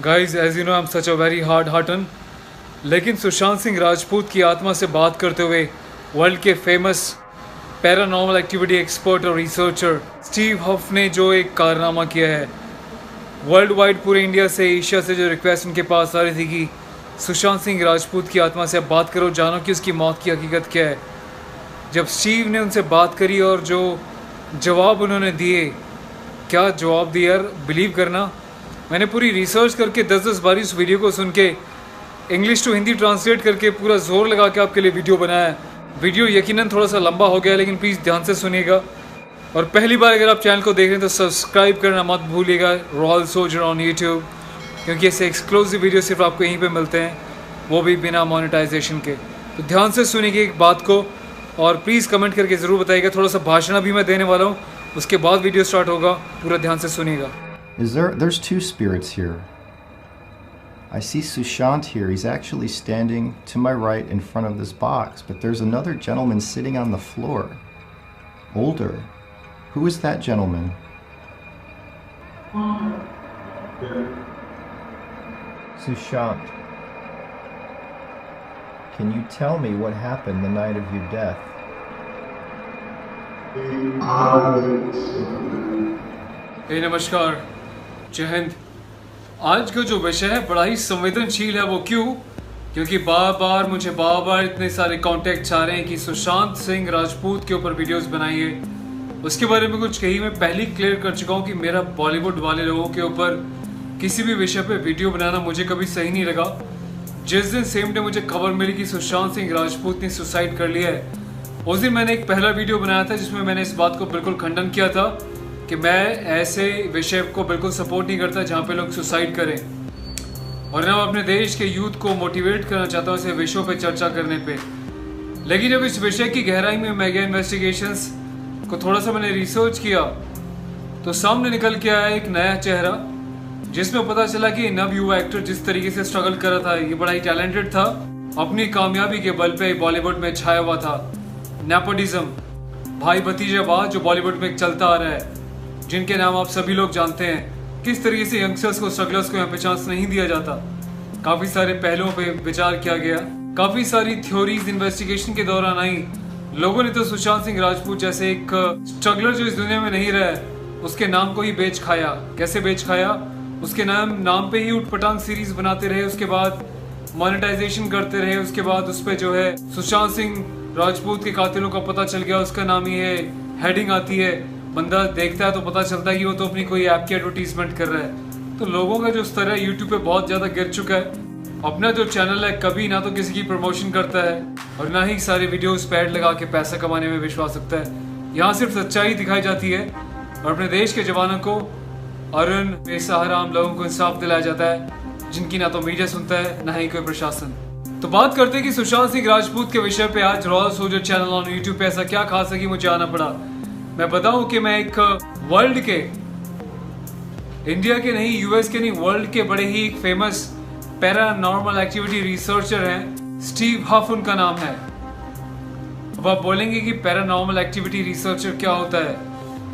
Guys, as you know, I'm such a very hard hearted. लेकिन सुशांत सिंह राजपूत की आत्मा से बात करते हुए वर्ल्ड के फेमस पैरानॉर्मल एक्टिविटी एक्सपर्ट और रिसर्चर स्टीव हफ ने जो एक कारनामा किया है, वर्ल्ड वाइड पूरे इंडिया से एशिया से जो रिक्वेस्ट उनके पास आ रही थी कि सुशांत सिंह राजपूत की आत्मा से अब बात करो, जानो कि उसकी मौत की हकीकत क्या है। जब स्टीव ने उनसे बात करी और जो जवाब उन्होंने दिए, क्या जवाब दिया यार, बिलीव करना। मैंने पूरी रिसर्च करके 10-10 बार इस वीडियो को सुन के इंग्लिश टू हिंदी ट्रांसलेट करके पूरा जोर लगा के आपके लिए वीडियो बनाया है। वीडियो यकीनन थोड़ा सा लंबा हो गया, लेकिन प्लीज़ ध्यान से सुनिएगा। और पहली बार अगर आप चैनल को देख रहे हैं तो सब्सक्राइब करना मत भूलिएगा, रॉयल सोल्जर ऑन यूट्यूब, क्योंकि ऐसे एक्सक्लूसिव वीडियो सिर्फ आपको यहीं पे मिलते हैं, वो भी बिना मोनेटाइजेशन के। तो ध्यान से सुनिएगा एक बात को और प्लीज़ कमेंट करके ज़रूर बताइएगा। थोड़ा सा भाषण भी मैं देने वाला हूँ, उसके बाद वीडियो स्टार्ट होगा, पूरा ध्यान से सुनिएगा। There's two spirits here. I see Sushant here. He's actually standing to my right in front of this box, but there's another gentleman sitting on the floor. Older. Who is that gentleman? Sushant. Can you tell me what happened the night of your death? नमस्कार, जय हिंद। आज का जो विषय है बड़ा ही संवेदनशील है। वो क्यों? क्योंकि बार बार इतने सारे कॉन्टेक्ट्स आ रहे हैं कि सुशांत सिंह राजपूत के ऊपर वीडियोस बनाइए। उसके बारे में कुछ कही मैं पहले क्लियर कर चुका हूँ कि मेरा बॉलीवुड वाले लोगों के ऊपर किसी भी विषय पे वीडियो बनाना मुझे कभी सही नहीं लगा। जिस दिन सेम डे मुझे खबर मिली कि सुशांत सिंह राजपूत ने सुसाइड कर लिया है, उस दिन मैंने एक पहला वीडियो बनाया था जिसमें मैंने इस बात को बिल्कुल खंडन किया था कि मैं ऐसे विषय को बिल्कुल सपोर्ट नहीं करता जहाँ पे लोग सुसाइड करें, और मैं अपने देश के यूथ को मोटिवेट करना चाहता हूँ ऐसे विषयों पे चर्चा करने पे। लेकिन जब इस विषय की गहराई में मैं गया, इन्वेस्टिगेशंस को थोड़ा सा मैंने रिसर्च किया, तो सामने निकल के आया एक नया चेहरा जिसमें पता चला कि नव युवा एक्टर जिस तरीके से स्ट्रगल कर रहा था, ये बड़ा ही टैलेंटेड था, अपनी कामयाबी के बल पे बॉलीवुड में छाया हुआ था। नेपोटिज्म, भाई भतीजावाद जो बॉलीवुड में चलता आ रहा है, जिनके नाम आप सभी लोग जानते हैं, किस तरीके से यंगस्टर्स को, स्ट्रगलर्स को यहाँ पे चांस नहीं दिया जाता। काफी सारे पहलुओं पे विचार किया गया, काफी सारी थ्योरीज इन्वेस्टिगेशन के दौरान आई। लोगों ने तो सुशांत सिंह राजपूत जैसे एक स्ट्रगलर जो इस दुनिया में नहीं रहा है, उसके नाम को ही बेच खाया। कैसे बेच खाया? उसके नाम पे ही उठपटांग सीरीज बनाते रहे, उसके बाद मोनेटाइजेशन करते रहे, उसके बाद उस पर जो है सुशांत सिंह राजपूत के कातिलों का पता चल गया, उसका नाम ही है, हेडिंग आती है, बंदा देखता है तो पता चलता है कि वो तो अपनी कोई ऐप की एडवर्टीजमेंट कर रहा है। तो लोगों का जो स्तर है यूट्यूब पे बहुत ज्यादा गिर चुका है। अपना जो चैनल है कभी ना तो किसी की प्रमोशन करता है और ना ही सारे वीडियोस पे ऐड लगा के पैसा कमाने में विश्वास रखता है। यहाँ सिर्फ सच्चाई दिखाई जाती है और अपने देश के जवानों को, अरुण बेसहारा आम लोगों को इंसाफ दिलाया जाता है, जिनकी ना तो मीडिया सुनता है ना ही कोई प्रशासन। तो बात करते हैं कि सुशांत सिंह राजपूत के विषय पे आज royal soldier channel on YouTube पे ऐसा क्या खास है कि मुझे आना पड़ा। मैं बताऊं कि मैं एक वर्ल्ड के, इंडिया के नहीं, यूएस के नहीं, वर्ल्ड के बड़े ही एक फेमस पैरानॉर्मल एक्टिविटी रिसर्चर हैं, स्टीव हफ उनका नाम है। अब आप बोलेंगे कि पैरानॉर्मल एक्टिविटी रिसर्चर क्या होता है?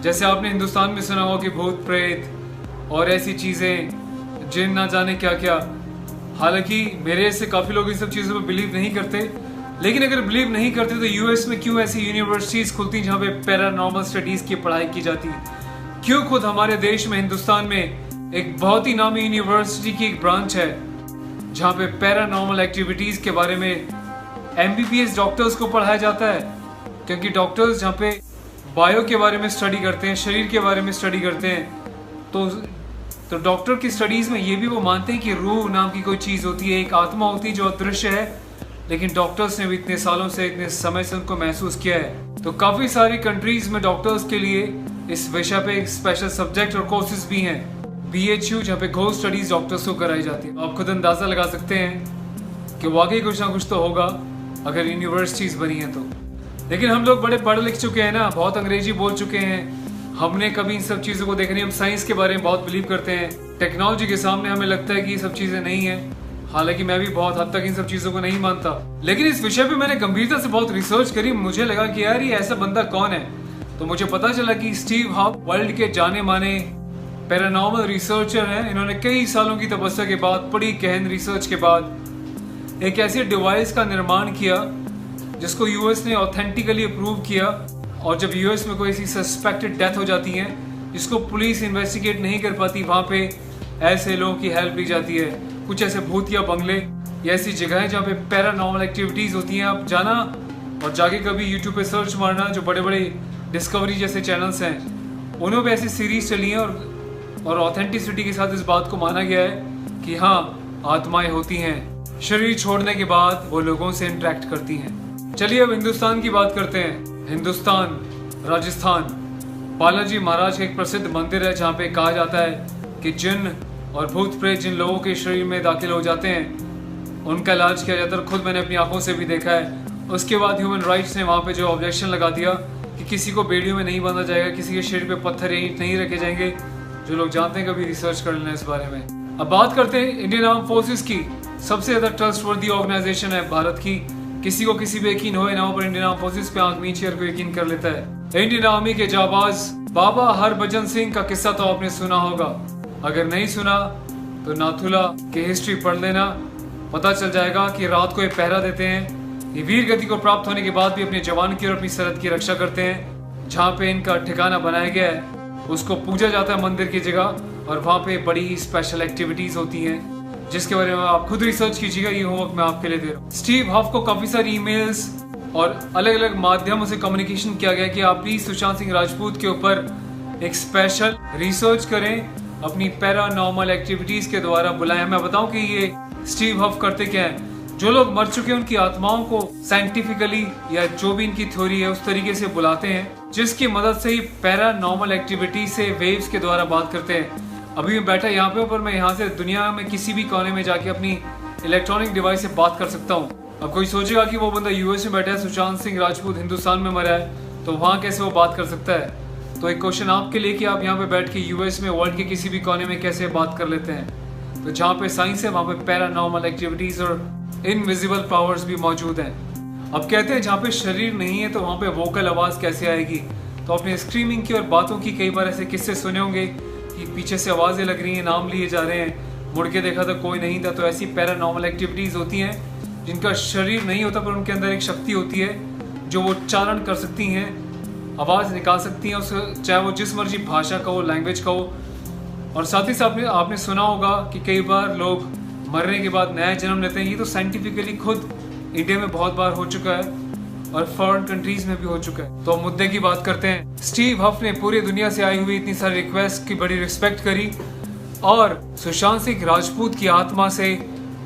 जैसे आपने हिंदुस्तान में सुना होगा कि भूत प्रेत और ऐसी चीजें, जिन ना जाने क्या क्या। हालांकि मेरे से काफी लोग इन सब चीजों में बिलीव नहीं करते, लेकिन अगर बिलीव नहीं करते तो यूएस में क्यों ऐसी यूनिवर्सिटीज खुलती जहाँ पे पैरानॉर्मल स्टडीज की पढ़ाई की जाती? क्यों खुद हमारे देश में, हिंदुस्तान में एक बहुत ही नामी यूनिवर्सिटी की एक ब्रांच है जहाँ पे पैरानॉर्मल एक्टिविटीज के बारे में एमबीबीएस डॉक्टर्स को पढ़ाया जाता है। क्योंकि डॉक्टर्स जहाँ पे बायो के बारे में स्टडी करते हैं, शरीर के बारे में स्टडी करते हैं, तो डॉक्टर की स्टडीज में ये भी वो मानते हैं कि रूह नाम की कोई चीज होती है, एक आत्मा होती है जो अदृश्य है, लेकिन डॉक्टर्स ने भी इतने सालों से, इतने समय से उनको महसूस किया है। तो काफी सारी कंट्रीज में डॉक्टर्स के लिए इस विषय पे एक स्पेशल सब्जेक्ट और कोर्सेज भी हैं, BHU, जहाँ पे घोस्ट स्टडीज डॉक्टर्स को कराई जाती है। आप खुद अंदाजा लगा सकते हैं कि वाकई कुछ ना कुछ तो होगा अगर यूनिवर्सिटीज बनी है तो। लेकिन हम लोग बड़े पढ़ लिख चुके हैं ना, बहुत अंग्रेजी बोल चुके हैं, हमने कभी इन सब चीजों को देखा नहीं। हम साइंस के बारे में बहुत बिलीव करते हैं, टेक्नोलॉजी के सामने हमें लगता है कि ये सब चीजें नहीं है। हालांकि मैं भी बहुत हद तक इन सब चीजों को नहीं मानता, लेकिन इस विषय पे मैंने गंभीरता से बहुत रिसर्च करी। मुझे लगा कि यार ये ऐसा बंदा कौन है, तो मुझे पता चला कि स्टीव हफ वर्ल्ड के जाने माने पैरानॉर्मल रिसर्चर हैं। इन्होंने कई सालों की तपस्या के बाद, बड़ी गहन रिसर्च के बाद एक ऐसी डिवाइस का निर्माण किया जिसको यूएस ने ऑथेंटिकली अप्रूव किया। और जब यूएस में कोई ऐसी सस्पेक्टेड डेथ हो जाती है जिसको पुलिस इन्वेस्टिगेट नहीं कर पाती, वहाँ पे ऐसे लोगों की हेल्प ली जाती है। कुछ ऐसे भूतिया बंगले या ऐसी जगह है जहाँ पे पैरानॉर्मल एक्टिविटीज़ होती हैं। आप जाना और जाके कभी यूट्यूब पे सर्च मारना, जो बड़े बड़े डिस्कवरी जैसे चैनल्स हैं उन्होंने पे ऐसी सीरीज चली हैं और ऑथेंटिसिटी के साथ इस बात को माना गया है कि हाँ, आत्माएं होती हैं, शरीर छोड़ने के बाद वो लोगों से इंटरेक्ट करती हैं। चलिए अब हिंदुस्तान की बात करते हैं। हिंदुस्तान, राजस्थान, बालाजी महाराज का एक प्रसिद्ध मंदिर है जहाँ पे कहा जाता है कि जिन और भूत प्रेत जिन लोगों के शरीर में दाखिल हो जाते हैं उनका इलाज किया जाता है। खुद मैंने अपनी आंखों से भी देखा है। उसके बाद ह्यूमन राइट्स ने वहाँ पे जो ऑब्जेक्शन लगा दिया कि किसी को बेड़ियों में नहीं बांधा जाएगा, किसी के शरीर पे पत्थर ईंट नहीं रखे जाएंगे। जो लोग जानते हैं कभी रिसर्च कर लेना इस बारे में। अब बात करते हैं इंडियन आर्म फोर्सेस की। सबसे ज्यादा ट्रस्टवर्दी ऑर्गेनाइजेशन है भारत की। किसी को किसी पे यकीन हो ना हो, पर इंडियन आर्म फोर्सेस पे आंख मीच कर यकीन कर लेता है। इंडियन आर्मी के जाबाज बाबा हरभजन सिंह का किस्सा तो आपने सुना होगा। अगर नहीं सुना तो नाथुला की हिस्ट्री पढ़ लेना, पता चल जाएगा कि रात को ये पहरा देते हैं। ये वीर गति को प्राप्त होने के बाद भी अपने जवान की और अपनी सरहद की रक्षा करते हैं। जहाँ पे इनका ठिकाना बनाया गया है उसको पूजा जाता है मंदिर की जगह, और वहाँ पे बड़ी स्पेशल एक्टिविटीज होती हैं जिसके बारे में आप खुद रिसर्च कीजिएगा। ये होमवर्क मैं आपके लिए दे रहा हूँ। स्टीव हफ को काफी सारी ईमेल्स और अलग अलग माध्यमों से कम्युनिकेशन किया गया कि आप प्लीज सुशांत सिंह राजपूत के ऊपर एक स्पेशल रिसर्च करें, अपनी पैरानॉर्मल एक्टिविटीज के द्वारा बुलाएं। मैं बताऊं कि ये स्टीव हफ करते क्या है। जो लोग मर चुके हैं उनकी आत्माओं को साइंटिफिकली या जो भी इनकी थ्योरी है उस तरीके से बुलाते हैं जिसकी मदद से ही पैरानॉर्मल एक्टिविटी से वेव्स के द्वारा बात करते हैं। अभी मैं बैठा यहाँ पे, पर मैं यहाँ से दुनिया में किसी भी कोने में जाके अपनी इलेक्ट्रॉनिक डिवाइस से बात कर सकता हूँ। अब कोई सोचेगा कि वो बंदा यूएस में बैठा है, सुशांत सिंह राजपूत हिंदुस्तान में मरा है, तो वहाँ कैसे वो बात कर सकता है। तो एक क्वेश्चन आपके लिए कि आप यहाँ पे बैठ के यूएस में वर्ल्ड के किसी भी कोने में कैसे बात कर लेते हैं। तो जहाँ पे साइंस है वहाँ पे पैरानॉर्मल एक्टिविटीज और इनविजिबल पावर्स भी मौजूद हैं। अब कहते हैं जहाँ पे शरीर नहीं है तो वहाँ पे वोकल आवाज कैसे आएगी। तो आपने स्क्रीमिंग की और बातों की कई बार ऐसे किस्से सुने होंगे कि पीछे से आवाजें लग रही हैं, नाम लिए जा रहे हैं, मुड़ के देखा तो कोई नहीं था। तो ऐसी पैरानॉर्मल एक्टिविटीज होती हैं जिनका शरीर नहीं होता पर उनके अंदर एक शक्ति होती है जो वो उच्चारण कर सकती हैं, आवाज निकाल सकती हैं, चाहे वो जिस मर्जी भाषा का हो, लैंग्वेज का हो। और साथ ही साथ आपने सुना होगा कि कई बार लोग मरने के बाद नया जन्म लेते हैं। ये तो साइंटिफिकली खुद इंडिया में बहुत बार हो चुका है और फॉरेन कंट्रीज में भी हो चुका है। तो मुद्दे की बात करते हैं। स्टीव हफ ने पूरी दुनिया से आई हुई इतनी सारी रिक्वेस्ट की बड़ी रिस्पेक्ट करी और सुशांत सिंह राजपूत की आत्मा से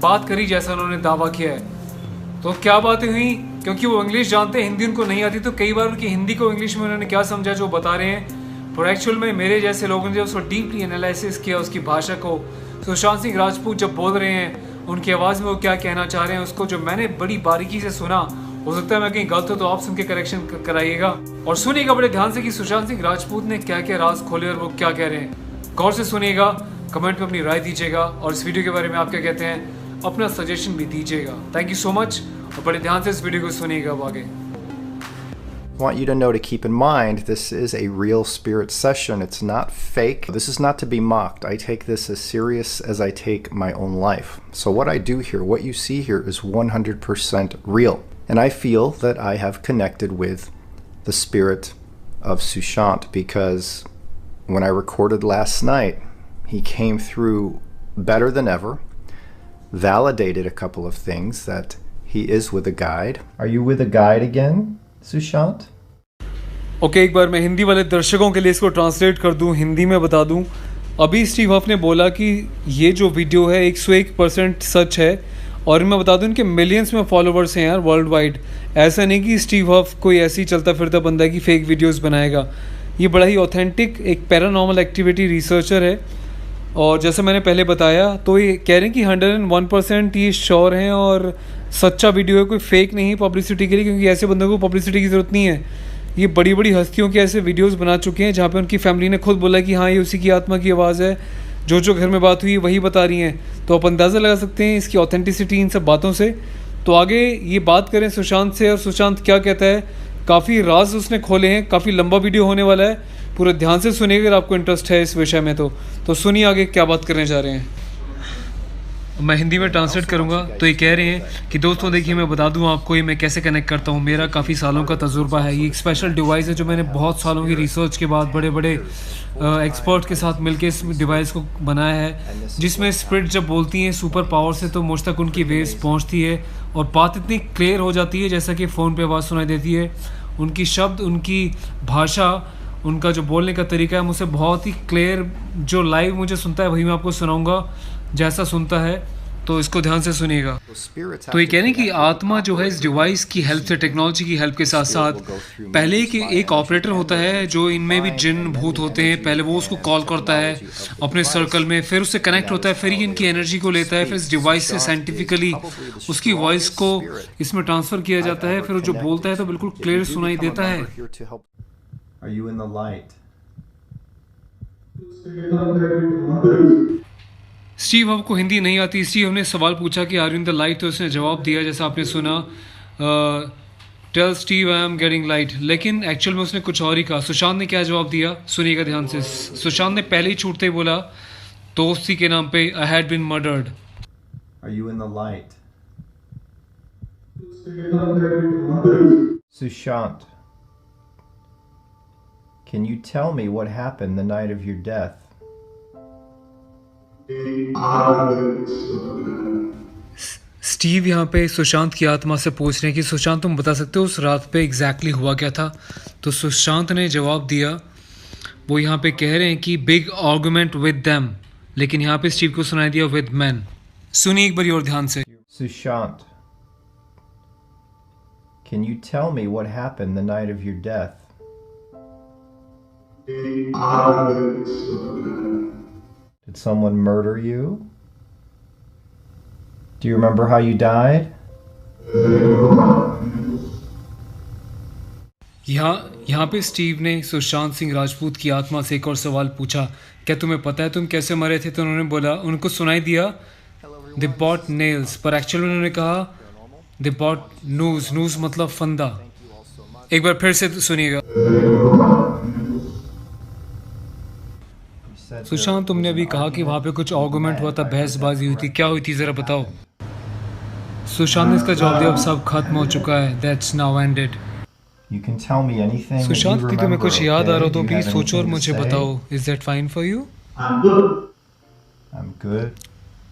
बात करी जैसा उन्होंने दावा किया है। तो क्या बातें हुई, क्योंकि वो इंग्लिश जानते हैं, हिंदी उनको नहीं आती, तो कई बार उनकी हिंदी को इंग्लिश में उन्होंने क्या समझा जो बता रहे हैं। पर एक्चुअल में मेरे जैसे लोगों ने उसको डीपली एनालिसिस किया उसकी भाषा को। सुशांत सिंह राजपूत जब बोल रहे हैं उनकी आवाज़ में वो क्या कहना चाह रहे हैं उसको जो मैंने बड़ी बारीकी से सुना, हो सकता है मैं कहीं गलत हो तो आप सुन के करेक्शन कराइएगा। और सुनिएगा बड़े ध्यान से कि सुशांत सिंह राजपूत ने क्या क्या राज खोले और वो क्या कह रहे हैं। गौर से सुनिएगा, कमेंट में अपनी राय दीजिएगा और इस वीडियो के बारे में आप क्या कहते हैं अपना सजेशन भी दीजिएगा। थैंक यू सो मच और बड़े ध्यान से इस वीडियो को सुनिएगा अब आगे। I want you to know to keep in mind this is a real spirit session. It's not fake. This is not to be mocked. I take this as serious as I take my own life. So what I do here, what you see here is 100% real. And I feel that I have connected with the spirit of Sushant because when I recorded last night, he came through better than ever, validated a couple of things that he is with a guide. Are you with a guide again? Sushant? Okay, एक बार मैं हिंदी वाले दर्शकों के लिए इसको translate कर दूं, हिंदी में बता दूं। अभी स्टीव हफ ने बोला कि ये जो वीडियो है 101% सच है और मैं बता दूं इनके मिलियंस में फॉलोवर्स हैं यार वर्ल्ड वाइड। ऐसा नहीं कि स्टीव हफ कोई ऐसी चलता फिरता बंदा की फेक वीडियोस बनाएगा। ये बड़ा ही ऑथेंटिक एक पैरानॉर्मल एक्टिविटी रिसर्चर है और जैसे मैंने पहले बताया तो ये कह रहे हैं कि 101% ये श्योर हैं और सच्चा वीडियो है, कोई फेक नहीं पब्लिसिटी के लिए, क्योंकि ऐसे बंदों को पब्लिसिटी की ज़रूरत नहीं है। ये बड़ी बड़ी हस्तियों के ऐसे वीडियोस बना चुके हैं जहाँ पे उनकी फैमिली ने खुद बोला कि हाँ ये उसी की आत्मा की आवाज़ है, जो घर में बात हुई वही बता रही हैं। तो आप अंदाज़ा लगा सकते हैं इसकी ऑथेंटिसिटी इन सब बातों से। तो आगे ये बात करें सुशांत से और सुशांत क्या कहता है। काफ़ी राज उसने खोले हैं, काफ़ी लंबा वीडियो होने वाला है, पूरे ध्यान से सुनिए अगर आपको इंटरेस्ट है इस विषय में तो सुनिए आगे क्या बात करने जा रहे हैं। मैं हिंदी में ट्रांसलेट करूंगा। तो ये कह रहे हैं कि दोस्तों देखिए, मैं बता दूं आपको ये मैं कैसे कनेक्ट करता हूँ। मेरा काफ़ी सालों का तजुर्बा है। ये एक स्पेशल डिवाइस है जो मैंने बहुत सालों की रिसर्च के बाद बड़े बड़े एक्सपर्ट के साथ मिलकर इस डिवाइस को बनाया है, जिसमें स्पिरिट जब बोलती हैं सुपर पावर से तो मुझ तक उनकी वेव्स पहुँचती है और बात इतनी क्लियर हो जाती है जैसा कि फ़ोन पे आवाज़ सुनाई देती है। उनकी शब्द, उनकी भाषा, उनका जो बोलने का तरीका है मुझसे बहुत ही क्लियर, जो लाइव मुझे सुनता है वही मैं आपको सुनाऊंगा जैसा सुनता है, तो इसको ध्यान से सुनिएगा। तो ये कह रहे हैं कि आत्मा जो है इस डिवाइस की हेल्प से, टेक्नोलॉजी की हेल्प के साथ साथ, पहले कि एक ऑपरेटर होता है जो इनमें भी जिन भूत होते हैं, पहले वो उसको कॉल करता है अपने सर्कल में, फिर उससे कनेक्ट होता है, फिर ही इनकी एनर्जी को लेता है, फिर इस डिवाइस से साइंटिफिकली उसकी वॉइस को इसमें ट्रांसफ़र किया जाता है, फिर वो जो बोलता है तो बिल्कुल क्लियर सुनाई देता है। Are you in the light? Steve, आपको हिंदी नहीं आती, स्टीव हमने सवाल पूछा कि are you in the light, तो उसने जवाब दिया जैसा आपने सुना, tell Steve I am getting light, लेकिन एक्चुअल में उसने कुछ और ही कहा। सुशांत ने क्या जवाब दिया सुनिएगा ध्यान से। सुशांत ने पहले ही छूटते ही बोला दोस्ती के नाम पे I had been murdered. Are you in the light? Sushant, can you tell me what happened the night of your death? Steve यहाँ पे सुशांत की आत्मा से पूछ रहे हैं कि सुशांत तुम बता सकते हो उस रात पे एग्जैक्टली हुआ क्या था। तो सुशांत ने जवाब दिया, वो यहाँ पे कह रहे हैं कि बिग आर्गुमेंट विद देम, लेकिन यहाँ पे स्टीव को सुनाई दिया विद मैन। सुनिए एक बार और ध्यान से। Sushant, can you tell me what happened the night of your death? Did someone murder you? Do you remember how you died? यहाँ पे स्टीव ने सुशांत सिंह राजपूत की आत्मा से एक और सवाल पूछा, क्या तुम्हें पता है तुम कैसे मरे थे? तो उन्होंने बोला, उनको सुनाई दिया दे बॉट नेल्स, पर एक्चुअल में उन्होंने कहा दे बॉट नूज। नूज मतलब फंदा। एक बार फिर से सुनिएगा। सुशांत, तुमने अभी कहा कि वहाँ पे कुछ आर्गुमेंट हुआ था, बहसबाजी हुई थी, क्या हुई थी जरा बताओ। सुशांत ने इसका जवाब दिया, अब सब खत्म हो चुका है, that's now ended. You can tell me anything that you Sushant, कि तुम्हें remember, कुछ याद आ रहा हो तो okay? Do you please have सोचो और anything to मुझे say? बताओ। Is that fine for you? I'm good.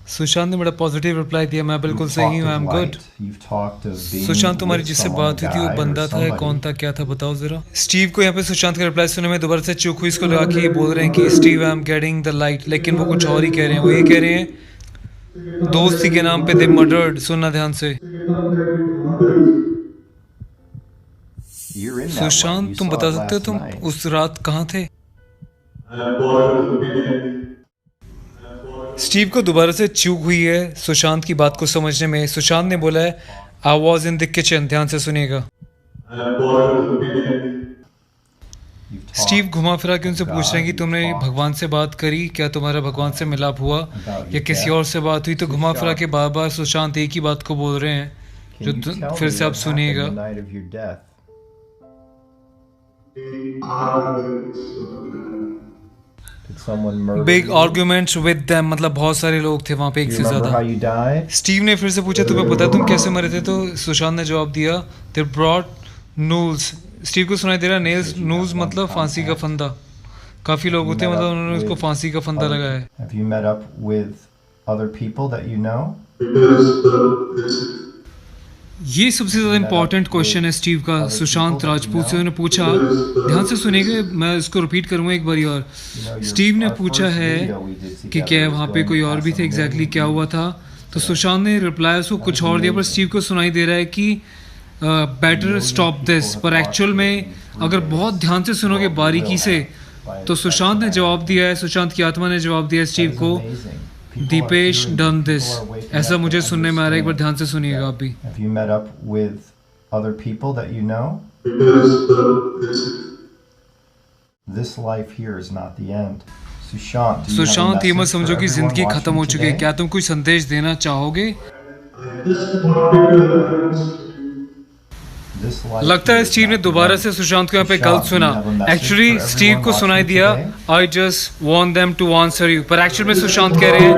Sushant ने बड़ा पॉजिटिव रिप्लाई दिया, मैं बिल्कुल You've सही talked हूँ, आई of am good. light. You've talked of being Sushant, तुम्हारी with जिससे someone बात हुई थी वो died or बंदा था या somebody. कौन था, क्या था बताओ जरा। स्टीव को यहाँ पे सुशांत का रिप्लाई सुनने में दोबारा से चूक हुई, इसको लगा कि ये बोल रहे हैं कि Steve I am getting the light, लेकिन वो कुछ और ही कह रहे हैं। वो ये कह रहे हैं दोस्ती के नाम पे दे मर्डर्ड। सुनना ध्यान से। You're in that one. Sushant, You तुम saw बता it सकते हो last तुम night. उस रात कहाँ थे? स्टीव को दोबारा से चूक हुई है सुशांत की बात को समझने में। सुशांत ने बोला है I was in the kitchen. ध्यान से सुनिएगा। You've स्टीव talked घुमा फिरा के उनसे of पूछ रहे हैं कि God, तुमने you've talked भगवान से बात करी, क्या तुम्हारा भगवान से मिलाप हुआ about या your किसी death. और से बात हुई? तो घुमा फिरा के बार बार सुशांत एक ही बात को बोल रहे हैं, Can जो you tell फिर me से आप what happened सुनिएगा। the night of your death? Did someone murder big you? Arguments with them, मतलब बहुत सारे लोग थे वहाँ पे, Do एक you से remember how ज्यादा। you died? स्टीव ने फिर से पूछा तुम्हें पता है तुम कैसे मरे थे? तो सुशांत ने जवाब दिया दे ब्रॉट नूल्स। स्टीव को सुनाई दे रहा नेल्स, नूज मतलब फांसी का फंदा। काफी लोग होते हैं, मतलब उन्होंने उसको फांसी का फंदा लगाया है। Have you met up with other people that you know? ये सबसे ज्यादा इम्पोर्टेंट क्वेश्चन है स्टीव का सुशांत राजपूत से। उन्होंने पूछा, ध्यान से सुनिएगा, मैं इसको रिपीट करूंगा एक बार और। स्टीव ने पूछा है कि क्या वहाँ पे कोई और भी थे, एग्जैक्टली क्या हुआ था? तो सुशांत ने रिप्लाई उसको कुछ और दिया, पर स्टीव को सुनाई दे रहा है कि बेटर स्टॉप दिस। पर एक्चुअल में अगर बहुत ध्यान से सुनोगे बारीकी से, तो सुशांत ने जवाब दिया है, सुशांत की आत्मा ने जवाब दिया है स्टीव को, दीपेश डन दिस। ऐसा मुझे सुनने में आ रहा है, एक बार ध्यान से सुनिएगा आप भी। Have you met up with other people that you know? This life here is not the end. Sushant, do you have a Sushant, ये मत message for समझो कि everyone जिंदगी watching खत्म हो चुकी है। today? क्या तुम कोई संदेश देना चाहोगे? This life लगता है here is स्टीव ने not दोबारा the से end. सुशांत को यहाँ पे Sushant, गलत do सुना. you have a message actually for Steve everyone को सुनाई watching दिया today? I just want them to answer you, पर एक्चुअल में सुशांत कह रहे हैं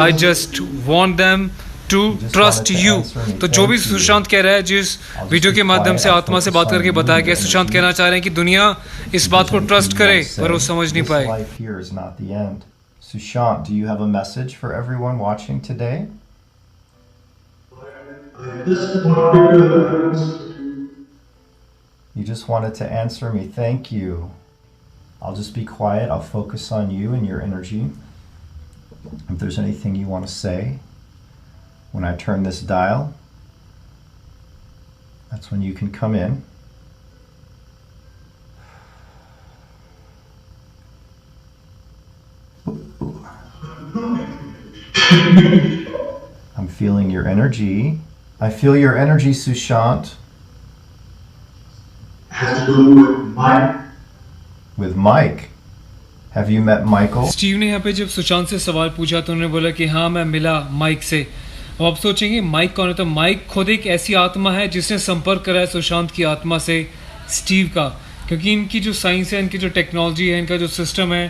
I just want them to just trust wanted to you. answer me. तो जो भी Thank you. सुशांत कह रहा है, जिस just वीडियो be के माध्यम quiet. से I'll आत्मा से focus बात on करके you बताया and गया, your सुशांत energy. कहना चाह रहे हैं कि दुनिया इस बात को Anything ट्रस्ट you करे want to say. पर वो समझ नहीं This पाए. life here is not the end. Sushant, do you have a message for everyone watching today? You just wanted to answer me. Thank you. I'll just be quiet. I'll focus on you and your energy. If there's anything you want to say when I turn this dial, that's when you can come in. I'm feeling your energy. I feel your energy, Sushant. Has to do with Mike. With Mike. Have you met Michael? Steve ने यहाँ पे जब सुशांत से सवाल पूछा तो उन्होंने बोला कि हाँ मैं मिला माइक से. अब आप सोचेंगे माइक कौन है, तो माइक खुद एक ऐसी आत्मा है जिसने संपर्क करा है सुशांत की आत्मा से स्टीव का, क्योंकि इनकी जो साइंस है, इनकी जो टेक्नोलॉजी है, इनका जो सिस्टम है,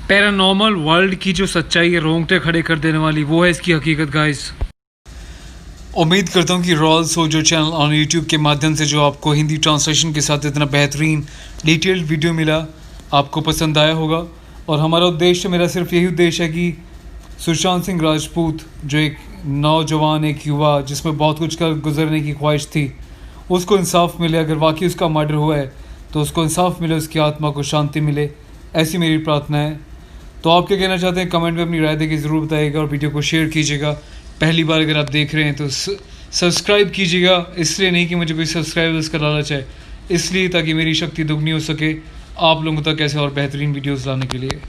पैरानॉर्मल वर्ल्ड की जो सच्चाई है, रोंगटे खड़े कर देने वाली, वो है इसकी हकीकत गाइस. उम्मीद करता हूँ कि royal soldier channel on YouTube के माध्यम से जो आपको हिंदी ट्रांसलेशन के साथ इतना बेहतरीन डिटेल्ड वीडियो मिला आपको पसंद आया होगा. और हमारा उद्देश्य, मेरा सिर्फ यही उद्देश्य है कि सुशांत सिंह राजपूत जो एक नौजवान, एक युवा जिसमें बहुत कुछ कर गुजरने की ख्वाहिश थी, उसको इंसाफ मिले. अगर वाकई उसका मर्डर हुआ है तो उसको इंसाफ मिले, उसकी आत्मा को शांति मिले, ऐसी मेरी प्रार्थना है. तो आप क्या कहना चाहते हैं कमेंट में अपनी राय देकर ज़रूर बताइएगा और वीडियो को शेयर कीजिएगा. पहली बार अगर आप देख रहे हैं तो सब्सक्राइब कीजिएगा, इसलिए नहीं कि मुझे कोई सब्सक्राइबर्स का लालच है, इसलिए ताकि मेरी शक्ति दुगनी हो सके आप लोगों तक ऐसे और बेहतरीन वीडियोस लाने के लिए.